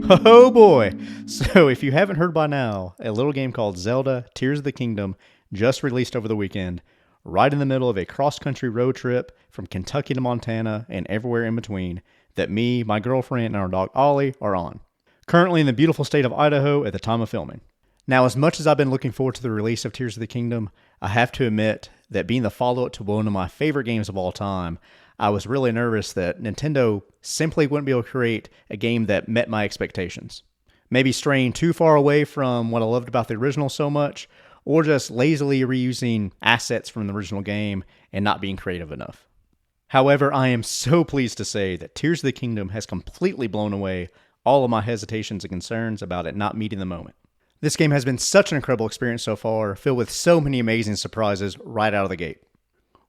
Oh boy! So, if you haven't heard by now, a little game called Zelda Tears of the Kingdom just released over the weekend, right in the middle of a cross country road trip from Kentucky to Montana and everywhere in between that me, my girlfriend, and our dog Ollie are on. Currently in the beautiful state of Idaho at the time of filming. Now, as much as I've been looking forward to the release of Tears of the Kingdom, I have to admit that being the follow up to one of my favorite games of all time, I was really nervous that Nintendo simply wouldn't be able to create a game that met my expectations. Maybe straying too far away from what I loved about the original so much, or just lazily reusing assets from the original game and not being creative enough. However, I am so pleased to say that Tears of the Kingdom has completely blown away all of my hesitations and concerns about it not meeting the moment. This game has been such an incredible experience so far, filled with so many amazing surprises right out of the gate.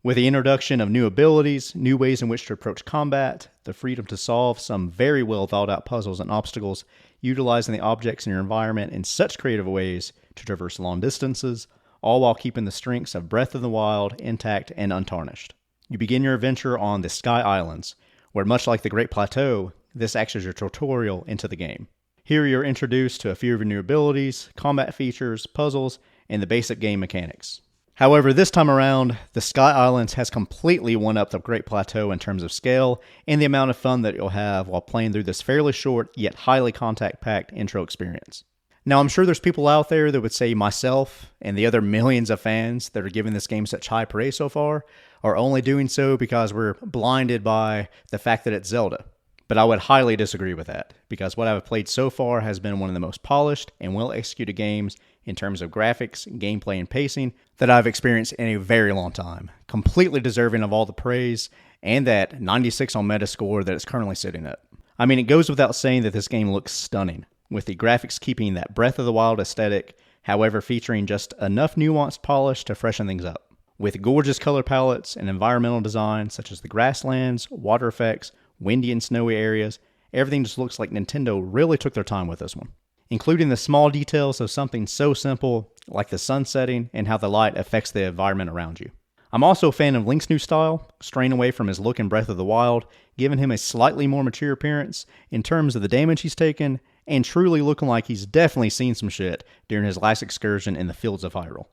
With the introduction of new abilities, new ways in which to approach combat, the freedom to solve some very well thought out puzzles and obstacles, utilizing the objects in your environment in such creative ways to traverse long distances, all while keeping the strengths of Breath of the Wild intact and untarnished. You begin your adventure on the Sky Islands, where much like the Great Plateau, this acts as your tutorial into the game. Here you're introduced to a few of your new abilities, combat features, puzzles, and the basic game mechanics. However, this time around, the Sky Islands has completely one-upped the Great Plateau in terms of scale and the amount of fun that you'll have while playing through this fairly short yet highly contact-packed intro experience. Now, I'm sure there's people out there that would say myself and the other millions of fans that are giving this game such high praise so far are only doing so because we're blinded by the fact that it's Zelda. But I would highly disagree with that, because what I've played so far has been one of the most polished and well-executed games in terms of graphics, gameplay, and pacing that I've experienced in a very long time, completely deserving of all the praise and that 96 on Metascore that it's currently sitting at. I mean, it goes without saying that this game looks stunning, with the graphics keeping that Breath of the Wild aesthetic, however featuring just enough nuanced polish to freshen things up. With gorgeous color palettes and environmental design such as the grasslands, water effects, windy and snowy areas, everything just looks like Nintendo really took their time with this one. Including the small details of something so simple like the sun setting and how the light affects the environment around you. I'm also a fan of Link's new style, straying away from his look in Breath of the Wild, giving him a slightly more mature appearance in terms of the damage he's taken, and truly looking like he's definitely seen some shit during his last excursion in the fields of Hyrule.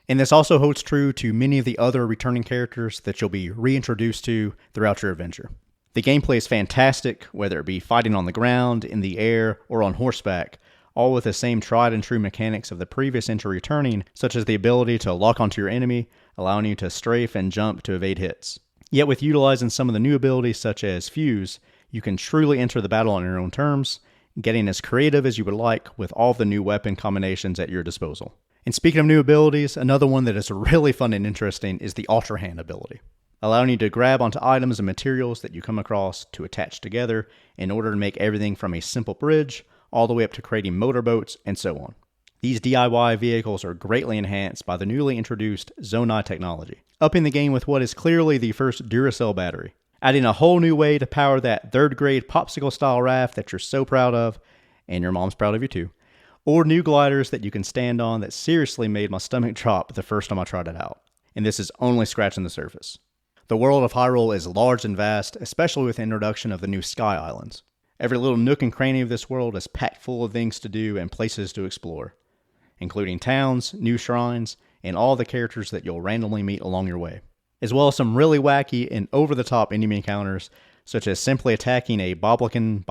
And this also holds true to many of the other returning characters that you'll be reintroduced to throughout your adventure. The gameplay is fantastic, whether it be fighting on the ground, in the air, or on horseback, all with the same tried and true mechanics of the previous entry returning, such as the ability to lock onto your enemy, allowing you to strafe and jump to evade hits. Yet with utilizing some of the new abilities such as Fuse, you can truly enter the battle on your own terms, getting as creative as you would like with all of the new weapon combinations at your disposal. And speaking of new abilities, another one that is really fun and interesting is the Ultra Hand ability, allowing you to grab onto items and materials that you come across to attach together in order to make everything from a simple bridge all the way up to creating motorboats and so on. These DIY vehicles are greatly enhanced by the newly introduced Zonai technology, upping the game with what is clearly the first Duracell battery, adding a whole new way to power that third grade popsicle style raft that you're so proud of, and your mom's proud of you too, or new gliders that you can stand on that seriously made my stomach drop the first time I tried it out. And this is only scratching the surface. The world of Hyrule is large and vast, especially with the introduction of the new Sky Islands. Every little nook and cranny of this world is packed full of things to do and places to explore, including towns, new shrines, and all the characters that you'll randomly meet along your way, as well as some really wacky and over-the-top enemy encounters, such as simply attacking a Boblican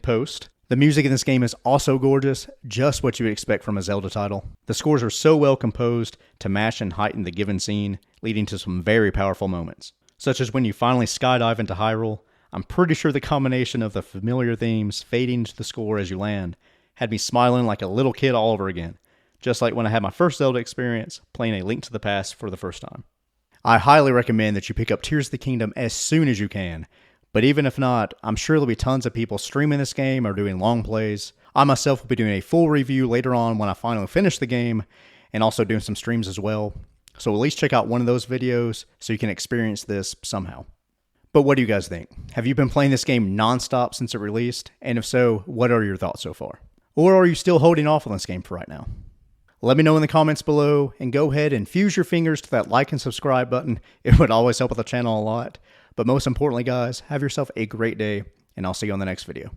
post. The music in this game is also gorgeous, just what you would expect from a Zelda title. The scores are so well composed to match and heighten the given scene, leading to some very powerful moments, such as when you finally skydive into Hyrule. I'm pretty sure the combination of the familiar themes fading to the score as you land had me smiling like a little kid all over again, just like when I had my first Zelda experience playing A Link to the Past for the first time. I highly recommend that you pick up Tears of the Kingdom as soon as you can, but even if not, I'm sure there'll be tons of people streaming this game or doing long plays. I myself will be doing a full review later on when I finally finish the game, and also doing some streams as well, so at least check out one of those videos so you can experience this somehow. But what do you guys think? Have you been playing this game non-stop since it released? And if so, what are your thoughts so far? Or are you still holding off on this game for right now? Let me know in the comments below, and go ahead and fuse your fingers to that like and subscribe button. It would always help with the channel a lot. But most importantly, guys, have yourself a great day, and I'll see you on the next video.